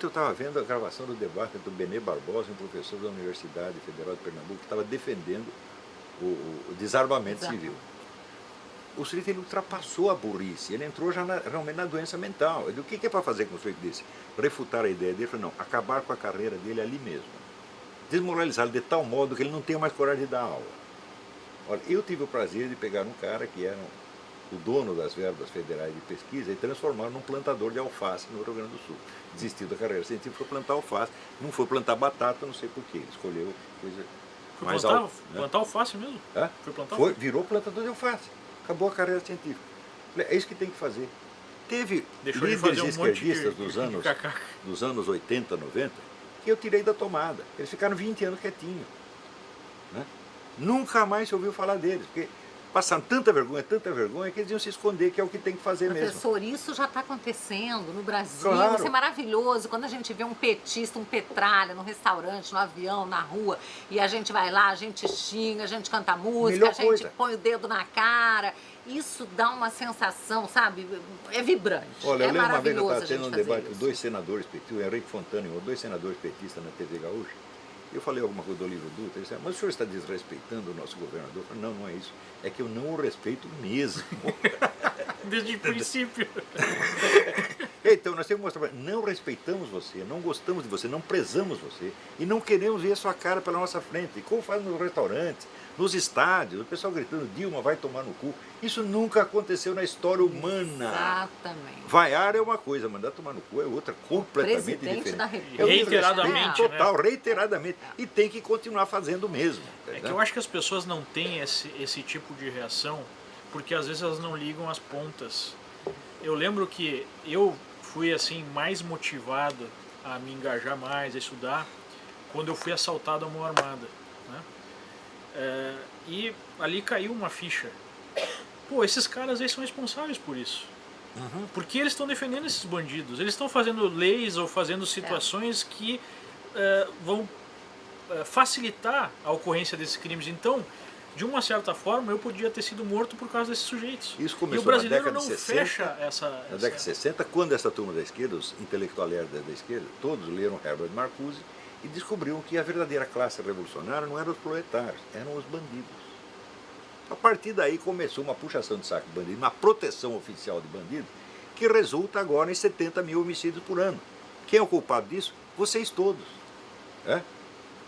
eu estava vendo a gravação do debate entre o Benê Barbosa, um professor da Universidade Federal de Pernambuco, que estava defendendo o desarmamento civil. O sujeito ele ultrapassou a burrice, ele entrou já realmente na doença mental. O que é para fazer com o sujeito desse? Refutar a ideia dele, ele falou, não, acabar com a carreira dele ali mesmo. Desmoralizá-lo de tal modo que ele não tenha mais coragem de dar aula. Olha, eu tive o prazer de pegar um cara que era o dono das verbas federais de pesquisa e transformar num plantador de alface no Rio Grande do Sul. Desistiu da carreira científica, foi plantar alface, não foi plantar batata, não sei porquê, ele escolheu coisa mais alta. Plantar alface mesmo? Foi plantar virou plantador de alface, acabou a carreira científica. É isso que tem que fazer. Teve líderes esquerdistas dos anos 80, 90, que eu tirei da tomada, eles ficaram 20 anos quietinhos. Né? Nunca mais se ouviu falar deles, porque passaram tanta vergonha, que eles iam se esconder, que é o que tem que fazer mesmo. Professor, isso já está acontecendo no Brasil, claro. Isso é maravilhoso, quando a gente vê um petista, um petralha no restaurante, no avião, na rua, e a gente vai lá, a gente xinga, a gente canta música, a gente põe o dedo na cara, isso dá uma sensação, sabe, é vibrante. Olha, eu lembro uma vez que eu estava tendo um debate com isso. dois senadores petistas, o Henrique Fontana e dois senadores petistas na TV Gaúcha. Eu falei alguma coisa do Olívio Dutra, ele disse, mas o senhor está desrespeitando o nosso governador? Eu falei, não, não é isso, é que eu não o respeito mesmo. Desde o princípio. Então nós temos que mostrar, não respeitamos você, não gostamos de você, não prezamos você e não queremos ver a sua cara pela nossa frente. Como faz nos restaurantes, nos estádios, o pessoal gritando, Dilma vai tomar no cu. Isso nunca aconteceu na história humana. Exatamente. Vaiar é uma coisa, mandar tomar no cu é outra, completamente diferente. Da reiteradamente, total, reiteradamente. E tem que continuar fazendo mesmo. É que eu acho que as pessoas não têm esse tipo de reação, porque às vezes elas não ligam as pontas. Eu lembro que eu fui assim mais motivado a me engajar mais, a estudar, quando eu fui assaltado à mão armada. Né? E ali caiu uma ficha. Pô, esses caras aí são responsáveis por isso. Porque eles estão defendendo esses bandidos. Eles estão fazendo leis ou fazendo situações que vão facilitar a ocorrência desses crimes. Então, de uma certa forma, eu podia ter sido morto por causa desses sujeitos. Isso começou e o brasileiro na década não de 60, fecha essa... Na década de 60, quando essa turma da esquerda, os intelectuais da esquerda, todos leram Herbert Marcuse e descobriram que a verdadeira classe revolucionária não eram os proletários, eram os bandidos. A partir daí começou uma puxação de saco de bandido, uma proteção oficial de bandido, que resulta agora em 70 mil homicídios por ano. Quem é o culpado disso? Vocês todos.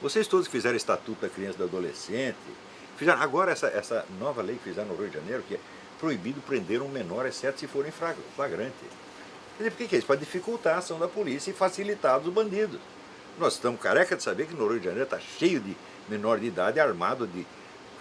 Vocês todos que fizeram Estatuto da Criança e do Adolescente, fizeram agora essa nova lei que fizeram no Rio de Janeiro, que é proibido prender um menor, exceto se for em flagrante. Quer dizer, por que é isso? Para dificultar a ação da polícia e facilitar os bandidos. Nós estamos careca de saber que no Rio de Janeiro está cheio de menor de idade armado de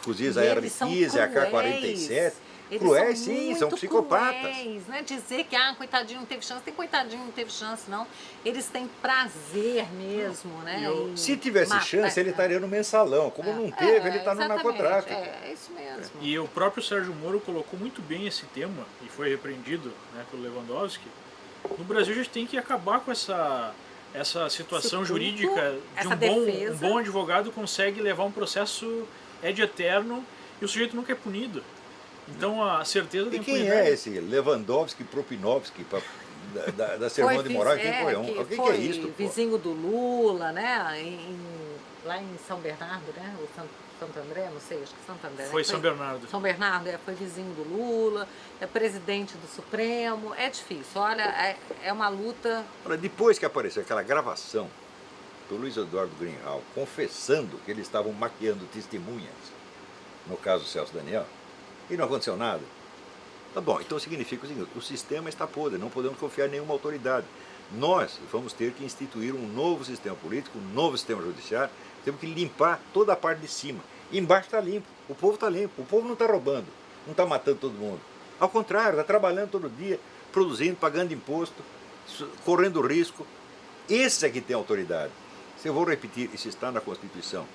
fuzis AR-15, AK-47. Cruéis, sim, são psicopatas. Cruéis, não é dizer que, coitadinho não teve chance, tem coitadinho não teve chance, não. Eles têm prazer mesmo, né? Se tivesse chance, ele estaria no mensalão. Como não teve, ele está no narcotráfico. É isso mesmo. E o próprio Sérgio Moro colocou muito bem esse tema, e foi repreendido, né, pelo Lewandowski. No Brasil a gente tem que acabar com essa situação jurídica de um bom advogado consegue levar um processo ad eterno e o sujeito nunca é punido. Então a certeza da impunidade... E quem é esse Lewandowski, Propinovski, da Sermão de Moraes? O que é isso? Vizinho do Lula, né? Lá em São Bernardo, né? O Santo André, não sei, acho que Santo André. Foi São Bernardo. São Bernardo, foi vizinho do Lula, é presidente do Supremo, é difícil, olha, é uma luta... Olha, depois que apareceu aquela gravação do Luiz Eduardo Greenhalgh confessando que eles estavam maquiando testemunhas, no caso do Celso Daniel, e não aconteceu nada. Tá bom, então significa o seguinte, o sistema está podre, não podemos confiar em nenhuma autoridade. Nós vamos ter que instituir um novo sistema político, um novo sistema judiciário, temos que limpar toda a parte de cima. E embaixo está limpo, o povo está limpo, o povo não está roubando, não está matando todo mundo. Ao contrário, está trabalhando todo dia, produzindo, pagando imposto, correndo risco. Esse é que tem autoridade. Se eu vou repetir, isso está na Constituição.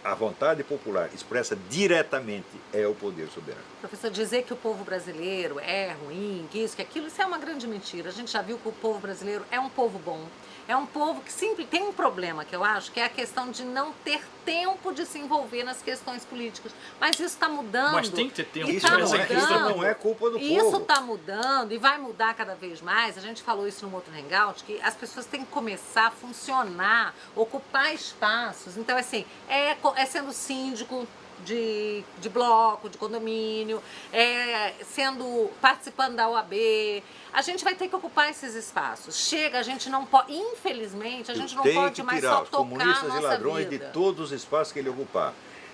A vontade popular expressa diretamente é o poder soberano. Professor, dizer que o povo brasileiro é ruim, que isso, que aquilo, isso é uma grande mentira. A gente já viu que o povo brasileiro é um povo bom. É um povo que sempre tem um problema, que eu acho, que é a questão de não ter tempo de se envolver nas questões políticas. Mas isso está mudando. Mas tem que ter tempo. Isso não é culpa do povo. Isso está mudando e vai mudar cada vez mais. A gente falou isso no outro hangout, que as pessoas têm que começar a funcionar, ocupar espaços. Então, assim, é sendo síndico de bloco, de condomínio, participando da OAB. A gente vai ter que ocupar esses espaços. Chega, a gente não pode, infelizmente, a gente não pode mais só tocar a nossa vida. Tem que tirar os comunistas e ladrões de todos os espaços que ele ocupar.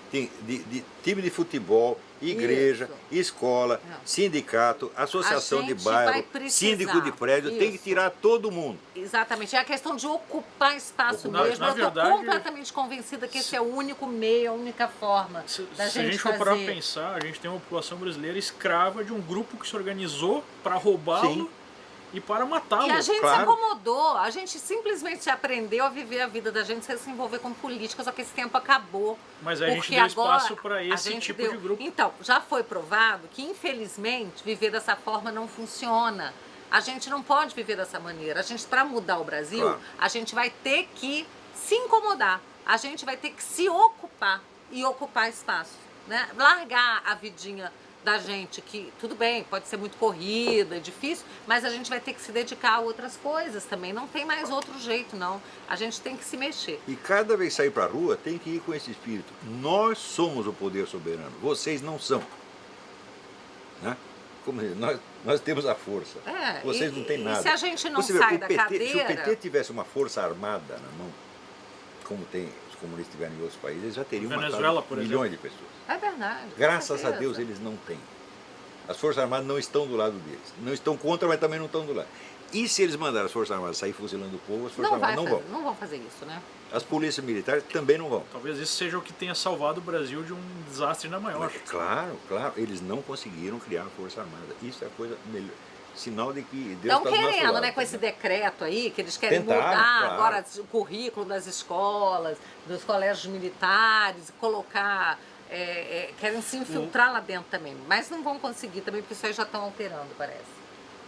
Tem de time de futebol, igreja, escola, sindicato, associação de bairro, síndico de prédio, tem que tirar todo mundo. Exatamente, é a questão de ocupar espaço mesmo. Eu estou completamente convencida que esse é o único meio, a única forma da gente fazer. Se a gente for parar para pensar, a gente tem uma população brasileira escrava de um grupo que se organizou para roubá-lo e para matá-lo. E a gente se acomodou, a gente simplesmente aprendeu a viver a vida da gente sem se envolver com política, só que esse tempo acabou. Mas a gente deu espaço para esse tipo de grupo. Então, já foi provado que, infelizmente, viver dessa forma não funciona. A gente não pode viver dessa maneira. Para mudar o Brasil, a gente vai ter que se incomodar. A gente vai ter que se ocupar e ocupar espaço, né? Largar a vidinha da gente, que tudo bem, pode ser muito corrida, é difícil, mas a gente vai ter que se dedicar a outras coisas também. Não tem mais outro jeito, não. A gente tem que se mexer. E cada vez sair para a rua tem que ir com esse espírito. Nós somos o poder soberano, vocês não são. Né? Como nós temos a força, vocês não têm nada. E se a gente não sai da cadeira... Se o PT tivesse uma força armada na mão, como tem os comunistas tiveram em outros países, eles já teriam matado milhões de pessoas. É verdade. Graças a Deus eles não têm. As Forças Armadas não estão do lado deles. Não estão contra, mas também não estão do lado. E se eles mandarem as Forças Armadas sair fuzilando o povo, as Forças Armadas não vão. Não vão fazer isso, né? As polícias militares também não vão. Talvez isso seja o que tenha salvado o Brasil de um desastre ainda maior. Mas, claro, eles não conseguiram criar a Força Armada. Isso é a coisa melhor. Sinal de que Deus está do nosso lado. Estão querendo, né, com esse decreto aí, que eles querem mudar agora o currículo das escolas, dos colégios militares, colocar... querem se infiltrar lá dentro também, mas não vão conseguir também, porque isso aí já estão alterando, parece.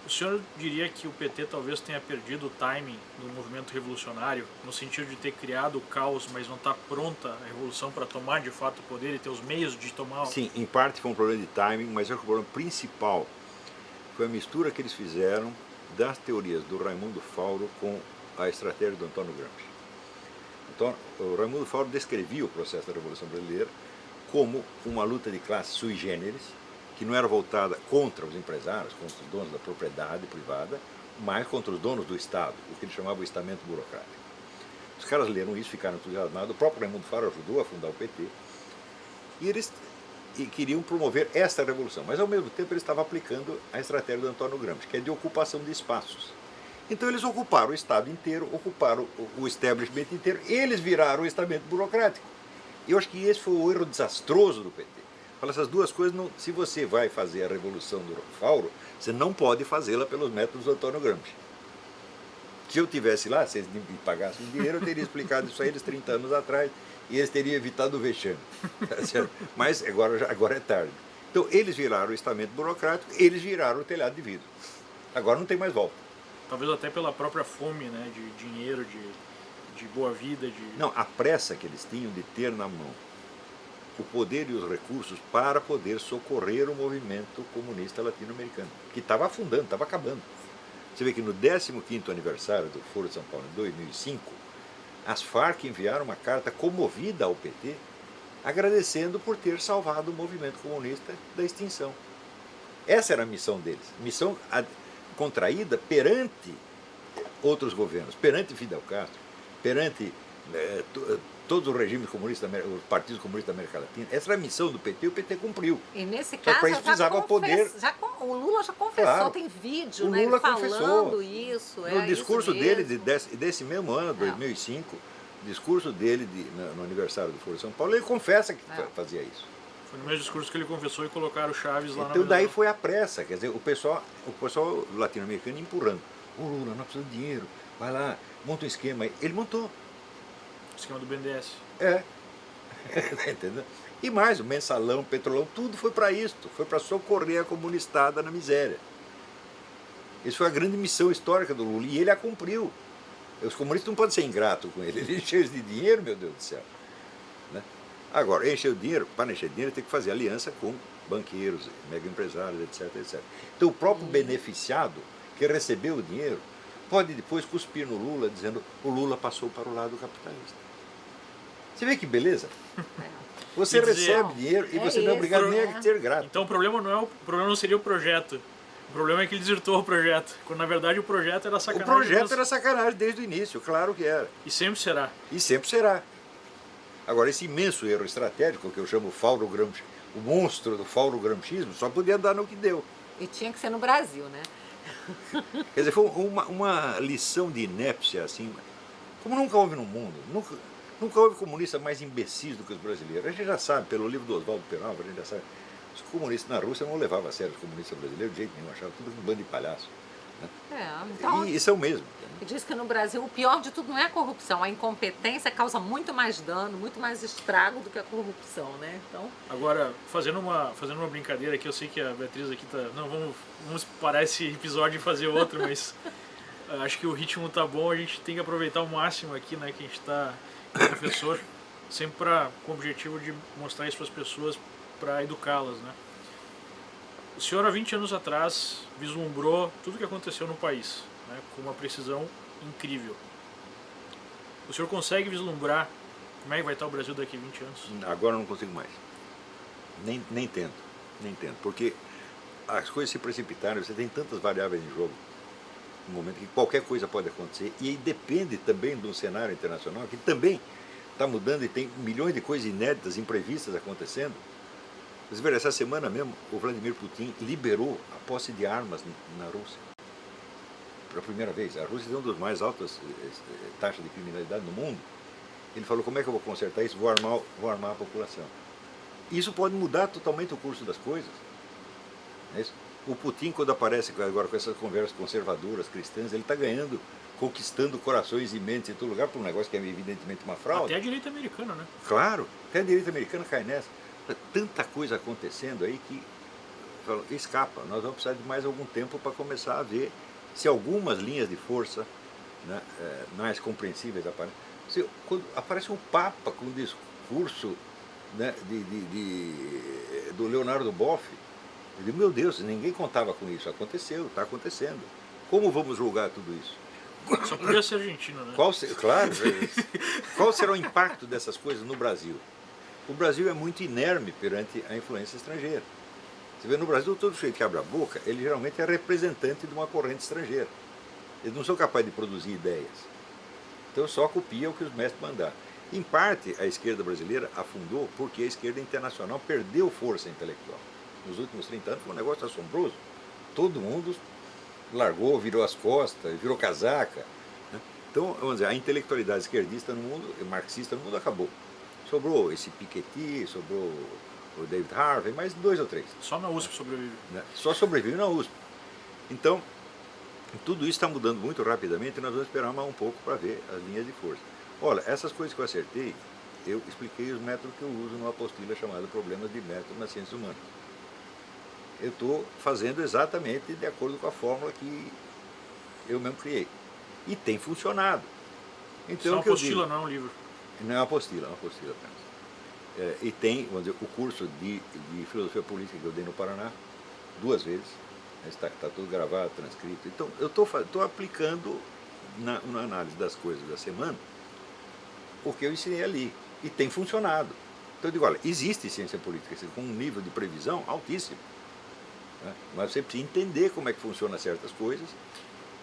O senhor diria que o PT talvez tenha perdido o timing do movimento revolucionário, no sentido de ter criado o caos, mas não está pronta a revolução para tomar de fato o poder e ter os meios de tomar? Sim, em parte foi um problema de timing, mas o problema principal foi a mistura que eles fizeram das teorias do Raimundo Fauro com a estratégia do Antônio Gramsci. Então, o Raimundo Fauro descrevia o processo da Revolução Brasileira como uma luta de classe sui generis, que não era voltada contra os empresários, contra os donos da propriedade privada, mas contra os donos do Estado, o que ele chamava o estamento burocrático. Os caras leram isso, ficaram entusiasmados, o próprio Raimundo Fauro ajudou a fundar o PT, e eles queriam promover esta revolução, mas ao mesmo tempo eles estavam aplicando a estratégia do Antônio Gramsci, que é de ocupação de espaços. Então eles ocuparam o Estado inteiro, ocuparam o establishment inteiro, eles viraram o estamento burocrático. Eu acho que esse foi o erro desastroso do PT. Fala, essas duas coisas, se você vai fazer a revolução do Fauro, você não pode fazê-la pelos métodos do Antônio Gramsci. Se eu tivesse lá, se eles me pagassem dinheiro, eu teria explicado isso a eles 30 anos atrás e eles teriam evitado o vexame. Mas agora é tarde. Então eles viraram o estamento burocrático, eles viraram o telhado de vidro. Agora não tem mais volta. Talvez até pela própria fome, né, de dinheiro, de boa vida. Não, a pressa que eles tinham de ter na mão o poder e os recursos para poder socorrer o movimento comunista latino-americano, que estava afundando, estava acabando. Você vê que no 15º aniversário do Foro de São Paulo, em 2005, as Farc enviaram uma carta comovida ao PT, agradecendo por ter salvado o movimento comunista da extinção. Essa era a missão deles, missão contraída perante outros governos, perante Fidel Castro, perante todos os regimes comunistas, os partidos comunistas da América Latina. Essa era a missão do PT e o PT cumpriu. E nesse caso, o Lula já confessou, claro, tem vídeo, né, falando isso. No discurso dele desse mesmo ano, 2005, discurso dele no aniversário do Foro de São Paulo, ele confessa que fazia isso. Foi no mesmo discurso que ele confessou e colocaram o Chaves lá na Então daí foi a pressa, quer dizer, o pessoal latino-americano empurrando. Ô Lula, não precisa de dinheiro, vai lá, monta um esquema aí. Ele montou. O esquema do BNDES. Entendeu? E mais, o mensalão, o petrolão, tudo foi para isto, foi para socorrer a comunistada na miséria. Isso foi a grande missão histórica do Lula, e ele a cumpriu. Os comunistas não podem ser ingratos com ele, ele encheu eles de dinheiro, meu Deus do céu. Né? Agora, encher o dinheiro, para encher dinheiro tem que fazer aliança com banqueiros, mega empresários, etc, etc. Então o próprio beneficiado, que recebeu o dinheiro, pode depois cuspir no Lula, dizendo o Lula passou para o lado capitalista. Você vê que beleza? Você recebe dinheiro e você não é obrigado nem a ter grato. Então o problema não seria o projeto. O problema é que ele desvirtuou o projeto, quando na verdade o projeto era sacanagem. O projeto era sacanagem desde o início, claro que era. E sempre será. E sempre será. Agora, esse imenso erro estratégico, que eu chamo o monstro do faurogramscismo, só podia dar no que deu. E tinha que ser no Brasil, né? Quer dizer, foi uma lição de inépcia, assim, como nunca houve no mundo. Nunca houve comunista mais imbecis do que os brasileiros. A gente já sabe, pelo livro do Oswaldo Peralva, a gente já sabe. Os comunistas na Rússia não levavam a sério os comunistas brasileiros de jeito nenhum, achavam tudo um bando de palhaço. Né? Então, e são mesmo. E diz que no Brasil o pior de tudo não é a corrupção, a incompetência causa muito mais dano, muito mais estrago do que a corrupção, né? Então... Agora, fazendo uma brincadeira aqui, eu sei que a Beatriz aqui tá... Não, vamos parar esse episódio e fazer outro, mas acho que o ritmo tá bom, a gente tem que aproveitar o máximo aqui, né, que a gente tá professor, sempre com o objetivo de mostrar isso para as pessoas, para educá-las, né? O senhor, há 20 anos atrás, vislumbrou tudo o que aconteceu no país, né, com uma precisão incrível. O senhor consegue vislumbrar como é que vai estar o Brasil daqui a 20 anos? Agora eu não consigo mais. Nem tento. Porque as coisas se precipitaram, você tem tantas variáveis em jogo, no momento que qualquer coisa pode acontecer, e aí depende também de um cenário internacional que também está mudando e tem milhões de coisas inéditas, imprevistas acontecendo. Vocês viram, essa semana mesmo, o Vladimir Putin liberou a posse de armas na Rússia. Pela primeira vez. A Rússia tem uma das mais altas taxas de criminalidade no mundo. Ele falou, como é que eu vou consertar isso? Vou armar a população. Isso pode mudar totalmente o curso das coisas. Não é isso? O Putin, quando aparece agora com essas conversas conservadoras, cristãs, ele está ganhando, conquistando corações e mentes em todo lugar por um negócio que é evidentemente uma fraude. Até a direita americana, né? Claro, até a direita americana cai nessa. Tanta coisa acontecendo aí que escapa. Nós vamos precisar de mais algum tempo para começar a ver se algumas linhas de força, né, mais compreensíveis aparecem. Quando aparece um Papa com um discurso, né, do Leonardo Boff, eu digo, meu Deus, ninguém contava com isso. Aconteceu, está acontecendo. Como vamos julgar tudo isso? Só podia ser argentino, né? Claro. Qual será o impacto dessas coisas no Brasil? O Brasil é muito inerme perante a influência estrangeira. Você vê, no Brasil, todo sujeito que abre a boca, ele geralmente é representante de uma corrente estrangeira. Eles não são capazes de produzir ideias. Então só copia o que os mestres mandaram. Em parte, a esquerda brasileira afundou porque a esquerda internacional perdeu força intelectual. Nos últimos 30 anos foi um negócio assombroso. Todo mundo largou, virou as costas, virou casaca. Né? Então, vamos dizer, a intelectualidade esquerdista no mundo, marxista no mundo, acabou. Sobrou esse Piketty, sobrou o David Harvey, mais 2 ou 3. Só na USP sobrevive. Né? Só sobrevive na USP. Então, tudo isso está mudando muito rapidamente e nós vamos esperar mais um pouco para ver as linhas de força. Olha, essas coisas que eu acertei, eu expliquei os métodos que eu uso numa apostila chamada Problemas de Método nas Ciências Humanas. Eu estou fazendo exatamente de acordo com a fórmula que eu mesmo criei. E tem funcionado. Então, isso é uma apostila, não é um livro. Não é uma apostila, apenas. E tem, vamos dizer, o curso de filosofia política que eu dei no Paraná, 2 vezes. Está tudo gravado, transcrito. Então, eu estou aplicando na análise das coisas da semana o que eu ensinei ali. E tem funcionado. Então, eu digo, olha, existe ciência política com um nível de previsão altíssimo. Né? Mas você precisa entender como é que funcionam certas coisas.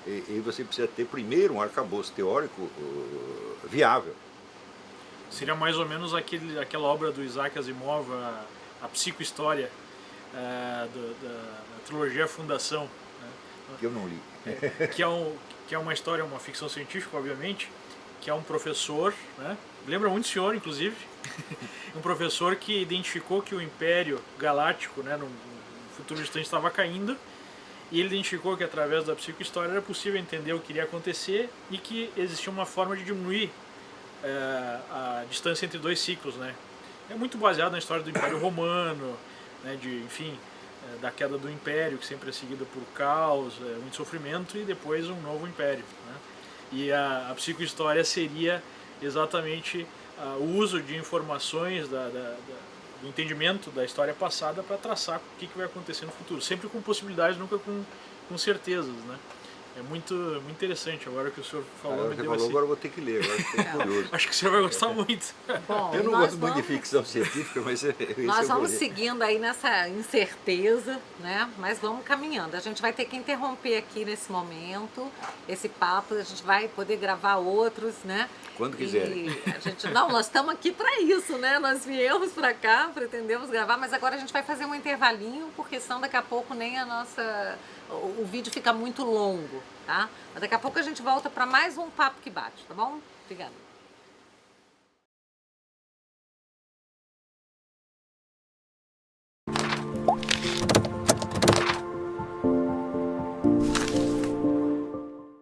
E você precisa ter, primeiro, um arcabouço teórico viável. Seria mais ou menos aquela obra do Isaac Asimov, a psicohistória, da trilogia Fundação. Né? Que eu não li. Que é uma história, uma ficção científica, obviamente, que é um professor, né? Lembra muito o senhor, inclusive, um professor que identificou que o Império Galáctico, né, no futuro distante, estava caindo, e ele identificou que através da psicohistória era possível entender o que iria acontecer e que existia uma forma de diminuir a distância entre 2 ciclos, né? É muito baseado na história do Império Romano, né, enfim, da queda do Império, que sempre é seguida por caos, muito sofrimento, e depois um novo Império, né? E a psicohistória seria exatamente o uso de informações do entendimento da história passada para traçar o que vai acontecer no futuro, sempre com possibilidades, nunca com certezas, né? É muito interessante agora que o senhor falou. Agora eu vou ter que ler, agora fiquei curioso. Acho que o senhor vai gostar muito. Bom, eu não gosto muito de ficção científica, mas nós vamos seguindo aí nessa incerteza, né? Mas vamos caminhando. A gente vai ter que interromper aqui nesse momento esse papo, a gente vai poder gravar outros, né? Quando quiserem. Nós estamos aqui para isso, né? Nós viemos para cá, pretendemos gravar, mas agora a gente vai fazer um intervalinho, porque senão daqui a pouco nem o vídeo fica muito longo, tá? Mas daqui a pouco a gente volta para mais um Papo que Bate, tá bom? Obrigada.